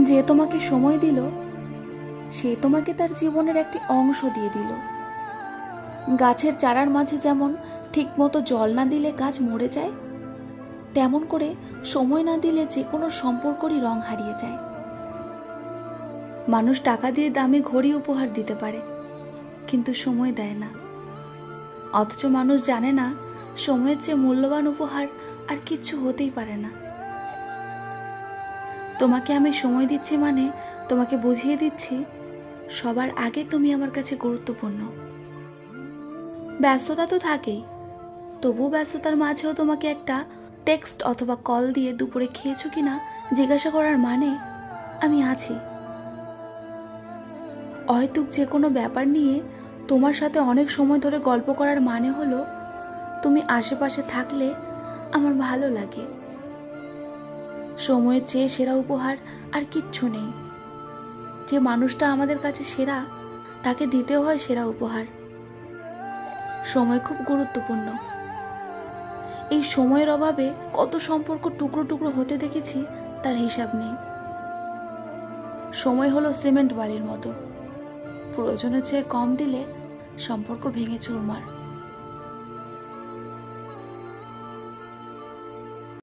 যে তোমাকে সময় দিল সে তোমাকে তার জীবনের একটি অংশ দিয়ে দিল। গাছের চারার মাঝে যেমন ঠিকমতো জল না দিলে গাছ মরে যায়, তেমন করে সময় না দিলে যে কোনো সম্পর্কেরই রং হারিয়ে যায়। মানুষ টাকা দিয়ে দামি ঘড়ি উপহার দিতে পারে, কিন্তু সময় দেয় না। অথচ মানুষ জানে না সময়ের চেয়ে মূল্যবান উপহার আর কিচ্ছু হতেই পারে না। তোমাকে আমি সময় দিচ্ছি মানে তোমাকে বুঝিয়ে দিচ্ছি সবার আগে তুমি আমার কাছে গুরুত্বপূর্ণ। ব্যস্ততা তো থাকেই, তবু ব্যস্ততার মাঝেও তোমাকে একটা টেক্সট অথবা কল দিয়ে দুপুরে খেয়েছো কিনা জিজ্ঞাসা করার মানে আমি আছি। অহেতুক যে কোনো ব্যাপার নিয়ে তোমার সাথে অনেক সময় ধরে গল্প করার মানে হলো তুমি আশেপাশে থাকলে আমার ভালো লাগে। সময়ের চেয়ে সেরা উপহার আর কিচ্ছু নেই। যে মানুষটা আমাদের কাছে সেরা তাকে দিতেও হয় সেরা উপহার। সময় খুব গুরুত্বপূর্ণ। এই সময়ের অভাবে কত সম্পর্ক টুকরো টুকরো হতে দেখেছি তার হিসাব নেই। সময় হলো সিমেন্ট বালির মতো, প্রয়োজনের চেয়ে কম দিলে সম্পর্ক ভেঙে চুরমার।